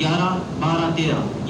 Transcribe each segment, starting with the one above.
11, 12, 13,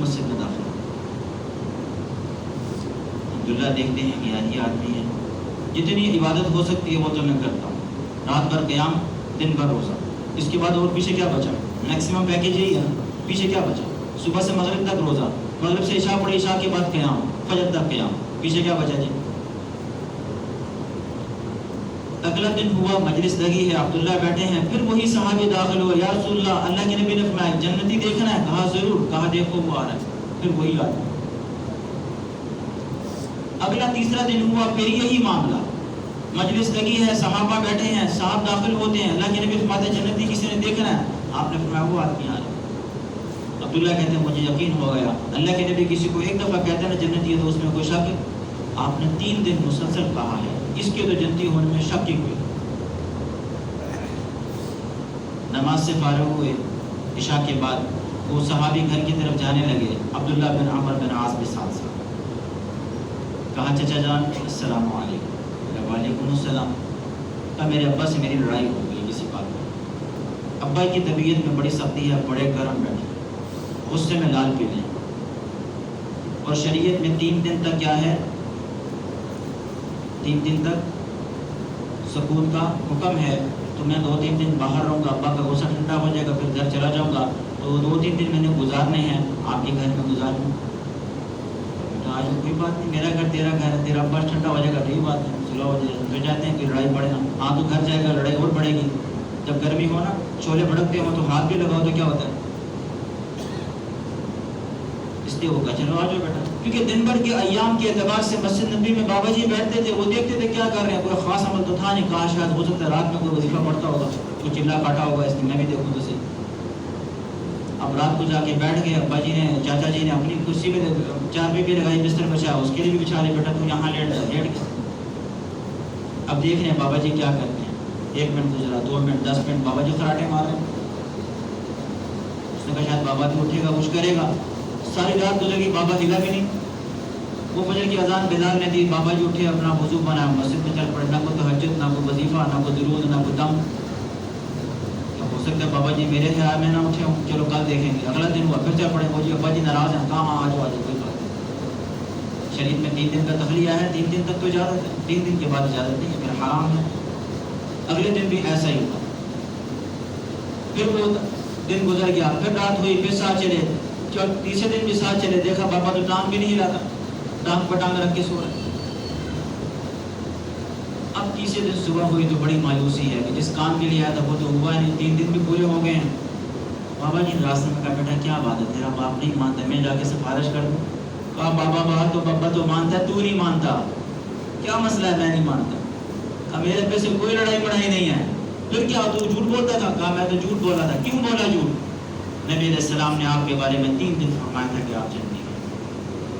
مسجد میں داخل ہو۔ عبداللہ دیکھتے ہیں کہ یار یہ آدمی ہے، جتنی عبادت ہو سکتی ہے وہ تو میں کرتا ہوں، رات بھر قیام، دن بھر روزہ، اس کے بعد اور پیچھے کیا بچا؟ میکسیمم پیکیج یہی ہے، پیچھے کیا بچا؟ صبح سے مغرب تک روزہ، مغرب سے عشاء پڑھی، عشاء کے بعد قیام، فجر تک قیام، پیچھے کیا بچا جی؟ اگلا دن ہوا، مجلس لگی ہے، عبداللہ بیٹھے ہیں، پھر وہی صحابی داخل ہوئے، یا رسول اللہ، اللہ کے نبی نے فرمایا جنتی دیکھنا ہے؟ کہا ضرور، کہا دیکھو وہ آ رہا ہے، پھر وہی آدمی۔ اگلا تیسرا دن ہوا، پھر یہی معاملہ، مجلس لگی ہے، صحابہ بیٹھے ہیں، صاحب داخل ہوتے ہیں، اللہ کے نبی فرماتے ہیں جنتی کسی نے دیکھنا ہے؟ آپ نے فرمایا وہ آدمی آ رہا ہے۔ عبداللہ کہتے ہیں مجھے یقین ہو گیا، اللہ کے نبی کسی کو ایک دفعہ کہتے ہیں نا جنتی ہے تو اس میں کوئی شک ہے؟ آپ نے 3 دن مسلسل کہا ہے، اس کے تو جنتی ہونے میں شک ہی کوئی۔ نماز سے فارغ ہوئے، عشاء کے بعد وہ صحابی گھر کی طرف جانے لگے، عبداللہ بن عمر بن عاص بھی ساتھ ساتھ۔ کہا چچا جان السلام علیکم۔ وعلیکم السلام۔ کہا میرے ابا سے میری لڑائی ہو گئی کسی بات پر، ابا کی طبیعت میں بڑی سختی ہے، بڑے گرم بیٹھے، غصے میں لال پیلے ہیں، اور شریعت میں 3 دن تک کیا ہے؟ 3 دن تک سکون کا حکم ہے، تو میں 2-3 دن باہر رہوں گا، ابا کا غصہ ٹھنڈا ہو جائے گا، پھر گھر چلا جاؤں گا، تو 2-3 دن میں نے گزارنے ہیں، آپ کے گھر میں گزاروں۔ آج کوئی بات نہیں، میرا گھر تیرا گھر ہے، تیرا ابا ٹھنڈا ہو جائے گا، کوئی بات نہیں، صلح ہو جائے گا، پھر جاتے ہیں کہ لڑائی بڑھے نا، ہاں تو گھر جائے گا، لڑائی اور بڑھے گی۔ جب گرمی ہو نا، شعلے بھڑکتے ہوں تو ہاتھ بھی لگاؤ تو کیا ہوتا ہے؟ اس لیے وہ کہا چلو آ جاؤ بیٹا، کیونکہ دن بھر کے ایام کے اعتبار سے مسجد نبی میں بابا جی بیٹھتے تھے، وہ دیکھتے تھے کیا کر رہے ہیں، کوئی خاص عمل تو تھا نہیں، کہا شاید ہو سکتا ہے رات میں کوئی وظیفہ پڑھتا ہوگا، کوئی چلا کاٹا ہوگا، اس لیے میں بھی دیکھوں تو صحیح۔ اب رات کو جا کے بیٹھ گئے، ابا جی نے، چاچا جی نے اپنی کرسی پہ چارپائی بھی لگائی، بستر بچا، اس کے لیے بھی بچھا لے، بیٹا تو یہاں لیٹ گیا۔ اب دیکھ رہے ہیں بابا جی کیا کرتے ہیں، 1 منٹ گزرا، 2 منٹ، 10 منٹ، بابا جی خراٹے مار رہے ہیں۔ اس نے کہا شاید بابا بھی اٹھے گا، کچھ کرے گا، ساری رات گزر گئی، بابا ہلا بھی نہیں۔ وہ فجر کی اذان بلال نے دی، بابا جی اٹھے، اپنا وضو بنایا، مسجد میں چل پڑے، نہ کوئی تہجد، نہ کوئی وظیفہ، نہ کوئی درود، نہ کوئی دم۔ ہو سکتا ہے بابا جی میرے خیال میں نہ اٹھے ہوں، چلو کل دیکھیں گے۔ اگلا دن ہوا، پھر چل پڑے، وہ جی ابا جی ناراض ہیں، کہاں آ جاؤ کوئی بات نہیں۔ شریعت میں 3 دن کا تخلیہ ہے، 3 دن تک تو اجازت ہے، 3 دن کے بعد اجازت نہیں ہے، پھر حرام ہے۔ اگلے دن بھی ایسا ہی ہوا، پھر وہ دن گزر گیا، پھر رات ہوئی، پھر ساتھ چلے، تیسرے دن بھی ساتھ چلے، دیکھا بابا تو ٹانگ بھی نہیں ہلاتا، ٹانگ پر ٹانگ رکھ کے سو رہے۔ اب تیسرے دن صبح ہوئی تو بڑی مایوسی ہے کہ جس کام کے لیے آیا تھا وہ تو ہوا نہیں، 3 دن بھی پورے ہو گئے ہیں۔ بابا جی نے راستے میں کہا بیٹا کیا بات ہے، تیرا باپ نہیں مانتا، میں جا کے سفارش کر دوں؟ کہا بابا بات تو بابا تو مانتا ہے، تو نہیں مانتا، کیا مسئلہ ہے میں نہیں مانتا؟ کہا میرے پہ سے کوئی لڑائی بڑھائی نہیں ہے، پھر کیا تو جھوٹ بولتا تھا؟ کہا میں تو جھوٹ بولا تھا۔ کیوں بولا جھوٹ؟ نبی علیہ السلام نے آپ کے بارے میں 3 دن فرمایا تھا کہ آپ جنتی ہیں،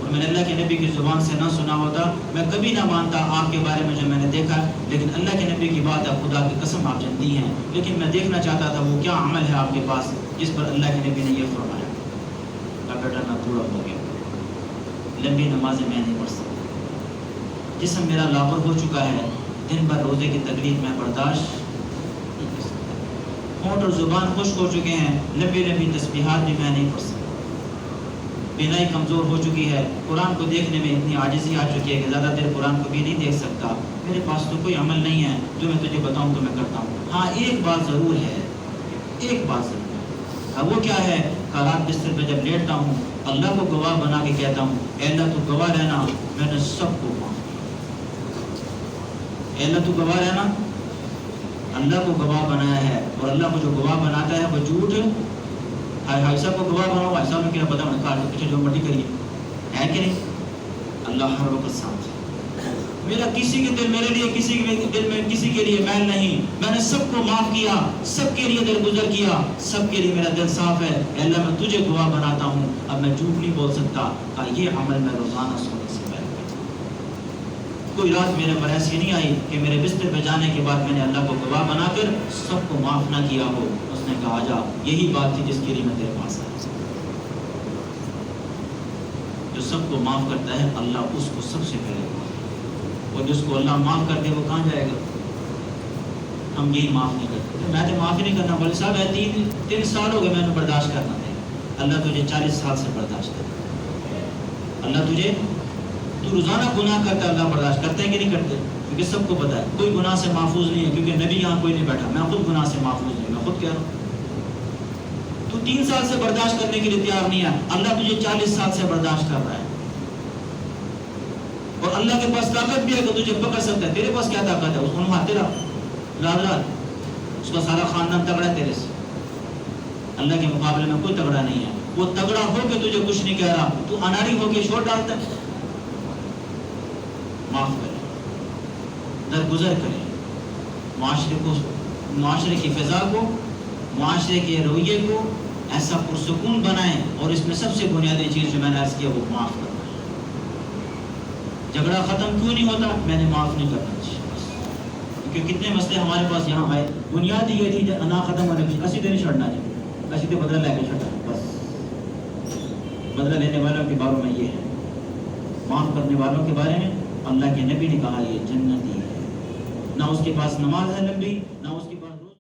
اور میں نے اللہ کے نبی کی زبان سے نہ سنا ہوتا، میں کبھی نہ مانتا آپ کے بارے میں جو میں نے دیکھا، لیکن اللہ کے نبی کی بات ہے، خدا کی قسم آپ جنتی ہیں، لیکن میں دیکھنا چاہتا تھا وہ کیا عمل ہے آپ کے پاس جس پر اللہ کے نبی نے یہ فرمایا۔ کہا بیٹا نہ پورا ہو گیا، لمبی نمازیں میں نہیں پڑھ سکتا، جسم میرا لاغر ہو چکا ہے، دن بھر روزے کی تکلیف میں برداشت نہیں کر سکتا، ہونٹ اور زبان خشک ہو چکے ہیں، لمبی لمبی تسبیحات بھی میں نہیں پڑھ سکتا، بینائی کمزور ہو چکی ہے، قرآن کو دیکھنے میں اتنی عاجزی آ چکی ہے کہ زیادہ دیر قرآن کو بھی نہیں دیکھ سکتا، میرے پاس تو کوئی عمل نہیں ہے جو میں تجھے بتاؤں تو میں کرتا ہوں۔ ہاں ایک بات ضرور ہے، ایک بات ضرور ہے۔ وہ کیا ہے؟ رات بستر پہ جب لیٹتا ہوں اللہ کو گواہ بنا کے کہتا ہوں اے اللہ تو گواہ رہنا میں نے سب کو معاف کیا، اے اللہ تو گواہ رہنا، اللہ کو گواہ بنایا ہے، اور اللہ کو جو گواہ بناتا ہے وہ جھوٹ سب کو گواہ بناؤ، ایسا میں کیا پتا پیچھے جو مرضی کریے، ہے کہ نہیں؟ اللہ ہر وقت ساتھ ہے، میرا کسی کے دل میرے لیے کسی کے دل میں کسی کے لیے میل نہیں، میں نے سب کو معاف کیا، سب کے لیے درگزر کیا، سب کے لیے میرا دل صاف ہے، اے اللہ میں تجھے گواہ بناتا ہوں، اب میں جھوٹ نہیں بول سکتا، یہ عمل میں روزانہ سونے سے پہلے کرتا ہوں۔ کوئی رات میرے پر ایسی نہیں آئی کہ میرے بستر پہ جانے کے بعد میں نے اللہ کو گواہ بنا کر سب کو معاف نہ کیا ہو۔ اس نے کہا جا، یہی بات تھی جس کے لیے میں تیرے پاس آیا، جو سب کو معاف کرتا ہے اللہ اس کو سب سے پہلے، اور جس کو اللہ معاف کر دے وہ کہاں جائے گا؟ ہم یہی معاف نہیں کرتے، میں تو معاف ہی نہیں کرنا، بولے صاحب 3 سال ہو گئے میں نے برداشت کرنا ہے، اللہ تجھے 40 سال سے برداشت کرے. اللہ تجھے، تو روزانہ گناہ کرتا ہے، اللہ برداشت کرتے ہیں کہ نہیں کرتے؟ کیونکہ سب کو پتا ہے کوئی گناہ سے محفوظ نہیں ہے، کیونکہ نبی یہاں کوئی نہیں بیٹھا، میں خود گناہ سے محفوظ نہیں، میں خود کہہ رہا ہوں. تو 3 سال سے برداشت کرنے کے لیے تیار نہیں ہے، اللہ تجھے 40 سال سے برداشت کر رہا ہے. اور اللہ کے پاس طاقت بھی ہے کہ تجھے پکڑ سکتا ہے. تیرے پاس کیا طاقت ہے؟ اس کو مار تیرا رات اس کا سارا خاندان تگڑا ہے تیرے سے. اللہ کے مقابلے میں کوئی تگڑا نہیں ہے. وہ تگڑا ہو کے تجھے کچھ نہیں کہہ رہا، تو اناڑی ہو کے چھوڑ ڈالتا ہے. معاف کرے، درگزر کرے، معاشرے کی فضا کو، معاشرے کے رویے کو ایسا پرسکون بنائیں. اور اس میں سب سے بنیادی چیز جو میں نے عرض کیا وہ معاف کرنا ہے. جھگڑا ختم کیوں نہیں ہوتا؟ میں نے معاف نہیں کرنا چاہیے. کیونکہ کتنے مسئلے ہمارے پاس یہاں آئے، بنیادی یہ تھی انا ختم ہونے کی، اسی دن چھڑنا چاہیے، اسی دن بدلہ لے کے چھڑنا. بس بدلہ لینے والوں کے بارے میں یہ ہے. معاف کرنے والوں کے بارے میں اللہ کے نبی نے کہا یہ جنتی ہے. نہ اس کے پاس نماز ہے لمبی، نہ اس کے پاس